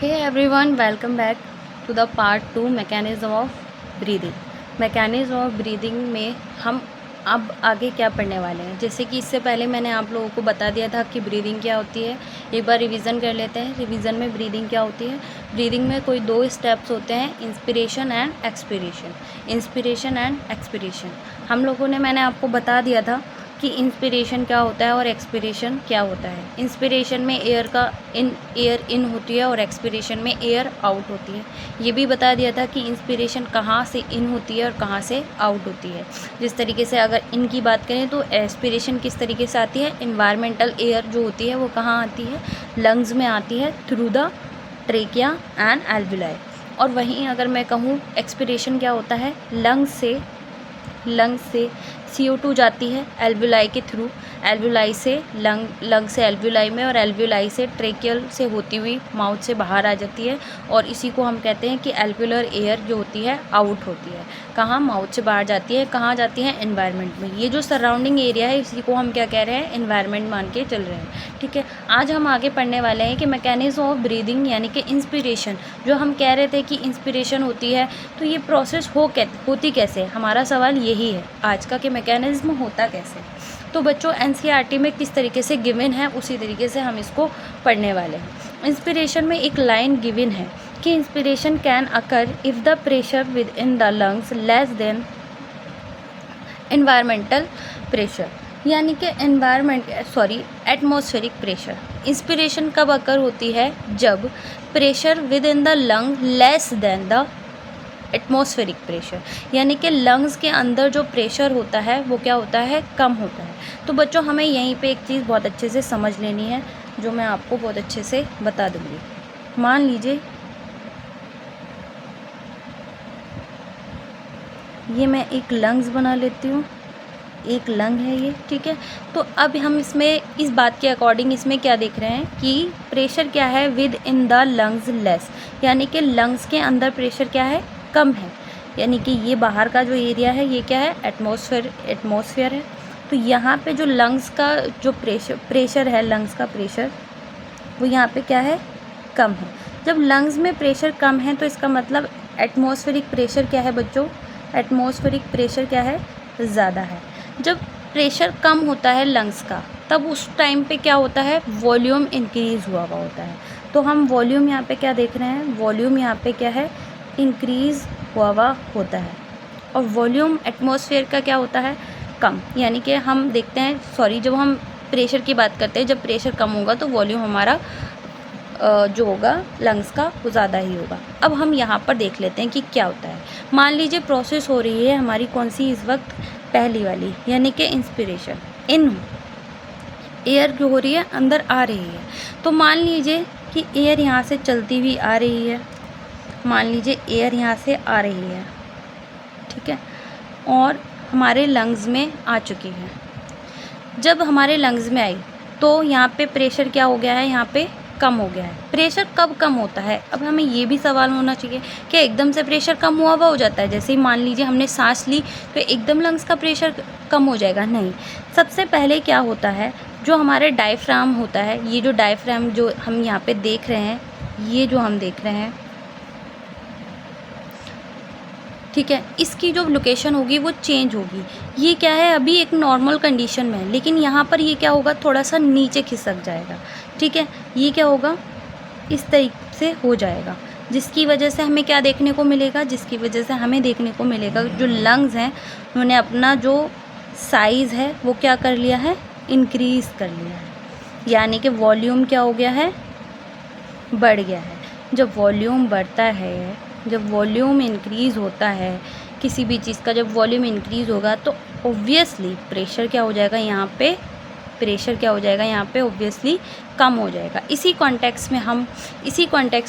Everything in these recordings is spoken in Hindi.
Hey everyone, welcome back to the part 2 mechanism of breathing. mechanism of breathing में हम अब आगे क्या पढ़ने वाले हैं। जैसे कि इससे पहले मैंने आप लोगों को बता दिया था कि ब्रीदिंग क्या होती है। एक बार रिवीजन कर लेते हैं। रिवीजन में ब्रीदिंग क्या होती है। ब्रीदिंग में कोई दो स्टेप्स होते हैं, inspiration and expiration. Inspiration and expiration हम लोगों ने, मैंने आपको बता दिया था कि इंस्पिरेशन क्या होता है और एक्सपिरेशन क्या होता है। इंस्पिरेशन में एयर इन होती है और एक्सपिरेशन में एयर आउट होती है। ये भी बता दिया था कि इंस्पिरेशन कहाँ से इन होती है और कहाँ से आउट होती है। जिस तरीके से अगर इन की बात करें तो एक्सपिरेशन किस तरीके से आती है, इन्वायरमेंटल एयर जो होती है वो कहाँ आती है, लंग्स में आती है through the trachea and alveoli. और वहीं अगर मैं कहूँ एक्सपिरेशन क्या होता है, लंग से CO2 जाती है एल्वुलाई के थ्रू, एल्वुलाई से लंग से एल्वुलाई में, और एल्वुलाई से ट्रेकियल से होती हुई माउथ से बाहर आ जाती है। और इसी को हम कहते हैं कि एल्वुलर एयर जो होती है आउट होती है। कहाँ, माउथ से बाहर जाती है। कहाँ जाती है, एनवायरनमेंट में। ये जो सराउंडिंग एरिया है इसी को हम क्या कह रहे हैं, एनवायरनमेंट मान के चल रहे हैं। ठीक है, आज हम आगे पढ़ने वाले हैं कि मैकेनिज्म ऑफ ब्रीदिंग यानी कि इंस्पिरेशन। जो हम कह रहे थे कि इंस्पिरेशन होती है, तो ये प्रोसेस होती कैसे, हमारा सवाल यही है आज का, कि मैकेनिज्म होता कैसे। तो बच्चों NCERT में किस तरीके से गिवन है उसी तरीके से हम इसको पढ़ने वाले हैं। इंस्पिरेशन में एक लाइन गिवन है कि inspiration can occur if the pressure with in the lungs less than environmental pressure, यानी कि एटमॉस्फेरिक प्रेशर। इंस्पिरेशन कब अकर होती है, जब pressure with in the lung less than the atmospheric pressure, यानी कि लंग्स के अंदर जो प्रेशर होता है वो क्या होता है, कम होता है। तो बच्चों हमें यहीं पे एक चीज़ बहुत अच्छे से समझ लेनी है जो मैं आपको बहुत अच्छे से बता दूँगी। मान लीजिए ये मैं एक लंग्स बना लेती हूँ, एक लंग है ये, ठीक है। तो अब हम इसमें इस बात के अकॉर्डिंग इसमें क्या देख रहे हैं कि प्रेशर क्या है, with in the lungs less, यानी कि लंग्स के अंदर प्रेशर क्या है, कम है। यानी कि ये बाहर का जो एरिया है ये क्या है, एटमॉस्फेयर है। तो यहाँ पे जो लंग्स का जो प्रेशर है, लंग्स का प्रेशर वो यहाँ पे क्या है, कम है। जब लंग्स में प्रेशर कम है तो इसका मतलब एटमॉस्फेरिक प्रेशर क्या है बच्चों, एटमॉस्फेरिक प्रेशर क्या है, ज़्यादा है। जब प्रेशर कम होता है लंग्स का, तब उस टाइम पे क्या होता है, वॉल्यूम इंक्रीज़ हुआ होता है। तो हम वॉल्यूम यहाँ पे क्या देख रहे हैं, वॉल्यूम यहाँ पे क्या है, इंक्रीज़ हुआ होता है। और वॉल्यूम एटमॉस्फेयर का क्या होता है, कम। यानी कि हम देखते हैं, जब हम प्रेशर की बात करते हैं, जब प्रेशर कम होगा तो वॉल्यूम हमारा जो होगा लंग्स का वो ज़्यादा ही होगा। अब हम यहाँ पर देख लेते हैं कि क्या होता है। मान लीजिए प्रोसेस हो रही है हमारी कौन सी इस वक्त, पहली वाली, यानी कि इंस्पिरेशन। इन एयर जो हो रही है अंदर आ रही है। तो मान लीजिए कि एयर यहाँ से चलती हुई आ रही है, मान लीजिए एयर यहाँ से आ रही है, ठीक है, और हमारे लंग्स में आ चुकी है। जब हमारे लंग्स में आई तो यहाँ पे प्रेशर क्या हो गया है, यहाँ पे कम हो गया है। प्रेशर कब कम होता है, अब हमें ये भी सवाल होना चाहिए कि एकदम से प्रेशर कम हुआ हो जाता है। जैसे ही मान लीजिए हमने सांस ली तो एकदम लंग्स का प्रेशर कम हो जाएगा, नहीं। सबसे पहले क्या होता है, जो हमारे डायफ्राम होता है, ये जो डायफ्राम जो हम यहाँ पे देख रहे हैं, ये जो हम देख रहे हैं, ठीक है, इसकी जो लोकेशन होगी वो चेंज होगी। ये क्या है, अभी एक नॉर्मल कंडीशन में है, लेकिन यहाँ पर ये क्या होगा, थोड़ा सा नीचे खिसक जाएगा। ठीक है, ये क्या होगा, इस तरीके से हो जाएगा, जिसकी वजह से हमें क्या देखने को मिलेगा, जिसकी वजह से हमें देखने को मिलेगा जो लंग्स हैं उन्होंने अपना जो साइज़ है वो क्या कर लिया है, इंक्रीज़ कर लिया है। यानी कि वॉल्यूम क्या हो गया है, बढ़ गया है। जब वॉल्यूम बढ़ता है, जब वॉल्यूम इंक्रीज़ होता है किसी भी चीज़ का, जब वॉल्यूम इंक्रीज़ होगा तो ऑब्वियसली प्रेशर क्या हो जाएगा, यहाँ पे प्रेशर क्या हो जाएगा, यहाँ पे ऑब्वियसली कम हो जाएगा। इसी कॉन्टेक्स्ट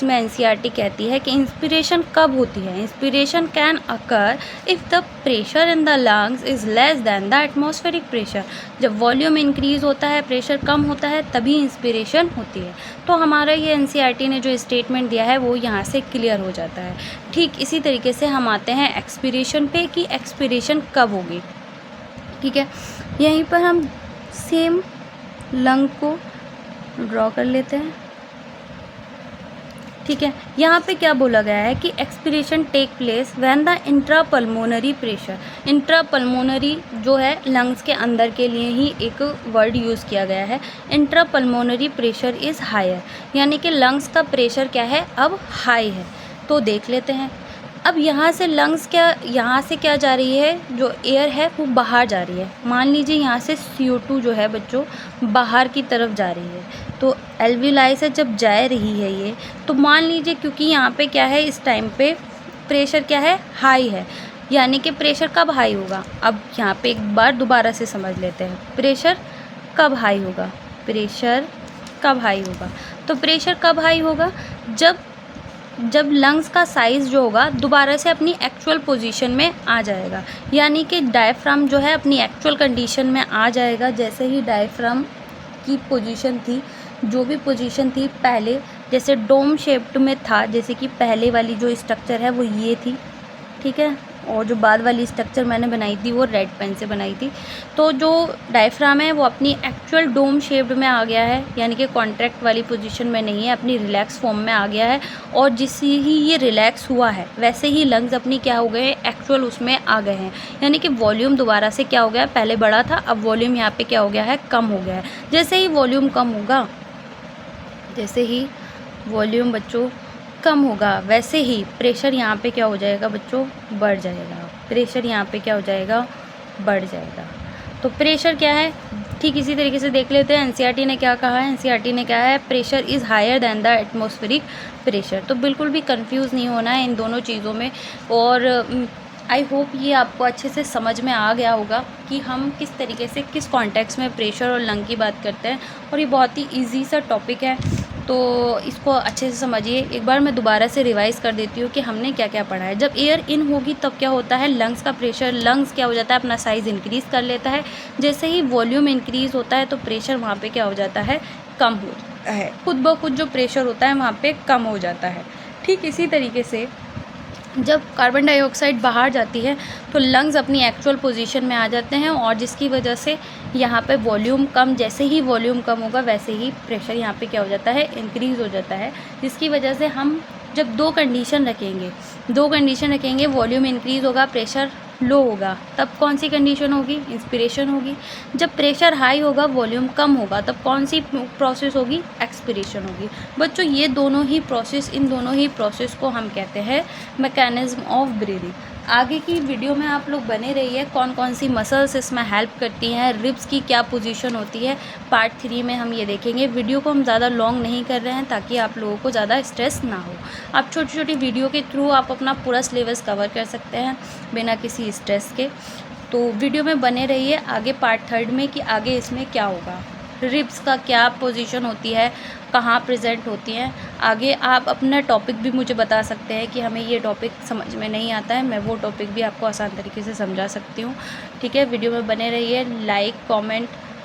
में NCERT कहती है कि इंस्पिरेशन कब होती है, inspiration can occur if the pressure in the lungs is less than the atmospheric pressure. जब वॉल्यूम इंक्रीज़ होता है, प्रेशर कम होता है, तभी इंस्पिरेशन होती है। तो हमारा ये NCERT ने जो स्टेटमेंट दिया है वो यहाँ से क्लियर हो जाता है। ठीक इसी तरीके से हम आते हैं एक्सपिरेशन पे कि एक्सपिरेशन कब होगी। ठीक है, यहीं पर हम सेम लंग को ड्रॉ कर लेते हैं। ठीक है। यहाँ पे क्या बोला गया है कि expiration take place when the intrapulmonary pressure, intrapulmonary जो है लंग्स के अंदर के लिए ही एक वर्ड यूज़ किया गया है। इंट्रापल्मोनरी प्रेशर इज़ हायर, यानी कि लंग्स का प्रेशर क्या है अब हाई है। तो देख लेते हैं। अब यहाँ से लंग्स यहाँ से क्या जा रही है, जो एयर है वो बाहर जा रही है। मान लीजिए यहाँ से CO2 जो है बच्चों बाहर की तरफ जा रही है, तो एल्वियोलाई से जब जा रही है ये, तो मान लीजिए क्योंकि यहाँ पे क्या है इस टाइम पे प्रेशर क्या है हाई है, यानी कि प्रेशर कब हाई होगा। अब यहाँ पे एक बार दोबारा से समझ लेते हैं, प्रेशर कब हाई होगा, प्रेशर कब हाई होगा। तो प्रेशर कब हाई होगा, जब लंग्स का साइज़ जो होगा दोबारा से अपनी एक्चुअल पोजीशन में आ जाएगा, यानी कि डायफ्राम जो है अपनी एक्चुअल कंडीशन में आ जाएगा। जैसे ही डायफ्राम की पोजीशन थी, जो भी पोजीशन थी पहले, जैसे डोम शेप्ड में था, जैसे कि पहले वाली जो स्ट्रक्चर है वो ये थी, ठीक है, और जो बाद वाली स्ट्रक्चर मैंने बनाई थी वो रेड पेन से बनाई थी। तो जो डायफ्राम है वो अपनी एक्चुअल डोम शेप्ड में आ गया है, यानी कि कॉन्ट्रैक्ट वाली पोजीशन में नहीं है, अपनी रिलैक्स फॉर्म में आ गया है। और जिससे ही ये रिलैक्स हुआ है वैसे ही लंग्स अपनी क्या हो गए, एक्चुअल उसमें आ गए हैं, यानी कि वॉल्यूम दोबारा से क्या हो गया, पहले बड़ा था अब वॉल्यूम यहाँ पे क्या हो गया है, कम हो गया है। जैसे ही वॉल्यूम कम होगा, जैसे ही वॉल्यूम बच्चों कम होगा, वैसे ही प्रेशर यहाँ पे क्या हो जाएगा बच्चों, बढ़ जाएगा। प्रेशर यहाँ पे क्या हो जाएगा, बढ़ जाएगा। तो प्रेशर क्या है, ठीक इसी तरीके से देख लेते हैं। एनसीईआरटी ने क्या कहा है, एनसीईआरटी ने कहा है pressure is higher than the atmospheric pressure. तो बिल्कुल भी कंफ्यूज नहीं होना है इन दोनों चीज़ों में। और आई होप ये आपको अच्छे से समझ में आ गया होगा कि हम किस तरीके से किस कॉन्टेक्स्ट में प्रेशर और लंग की बात करते हैं। और ये बहुत ही ईजी सा टॉपिक है, तो इसको अच्छे से समझिए। एक बार मैं दोबारा से रिवाइज़ कर देती हूँ कि हमने क्या क्या पढ़ा है। जब एयर इन होगी तब क्या होता है, लंग्स का प्रेशर, लंग्स क्या हो जाता है, अपना साइज़ इंक्रीज़ कर लेता है। जैसे ही वॉल्यूम इंक्रीज़ होता है तो प्रेशर वहाँ पे क्या हो जाता है, कम हो जाता है। खुद ब खुद जो प्रेशर होता है वहाँ पे कम हो जाता है। ठीक इसी तरीके से जब कार्बन डाइऑक्साइड बाहर जाती है तो लंग्स अपनी एक्चुअल पोजीशन में आ जाते हैं, और जिसकी वजह से यहाँ पे वॉल्यूम कम, जैसे ही वॉल्यूम कम होगा वैसे ही प्रेशर यहाँ पे क्या हो जाता है, इंक्रीज़ हो जाता है। जिसकी वजह से हम जब दो कंडीशन रखेंगे, वॉल्यूम इंक्रीज़ होगा, प्रेशर लो होगा, तब कौन सी कंडीशन होगी, इंस्पिरेशन होगी। जब प्रेशर हाई होगा, वॉल्यूम कम होगा, तब कौन सी प्रोसेस होगी, एक्सपिरेशन होगी। बच्चों ये दोनों ही प्रोसेस, इन दोनों ही प्रोसेस को हम कहते हैं मैकेनिज्म ऑफ ब्रीदिंग। आगे की वीडियो में आप लोग बने रहिए, कौन कौन सी मसल्स इसमें हेल्प करती हैं, रिब्स की क्या पोजीशन होती है, पार्ट 3 में हम ये देखेंगे। वीडियो को हम ज़्यादा लॉन्ग नहीं कर रहे हैं ताकि आप लोगों को ज़्यादा स्ट्रेस ना हो। आप छोटी छोटी वीडियो के थ्रू आप अपना पूरा सिलेबस कवर कर सकते हैं बिना किसी स्ट्रेस के। तो वीडियो में बने रहिए आगे पार्ट 3 में कि आगे इसमें क्या होगा, रिब्स का क्या पोजीशन होती है, कहाँ प्रेजेंट होती हैं। आगे आप अपना टॉपिक भी मुझे बता सकते हैं कि हमें ये टॉपिक समझ में नहीं आता है, मैं वो टॉपिक भी आपको आसान तरीके से समझा सकती हूँ। ठीक है, वीडियो में बने रहिए। लाइक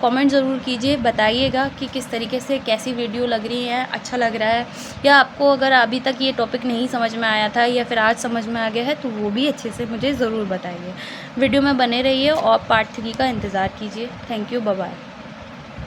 कमेंट ज़रूर कीजिए, बताइएगा कि किस तरीके से कैसी वीडियो लग रही है, अच्छा लग रहा है, या आपको अगर अभी तक ये टॉपिक नहीं समझ में आया था या फिर आज समझ में आ गया है तो वो भी अच्छे से मुझे ज़रूर बताइए। वीडियो में बने रहिए और पार्ट 3 का इंतज़ार कीजिए। Thank you, bye bye.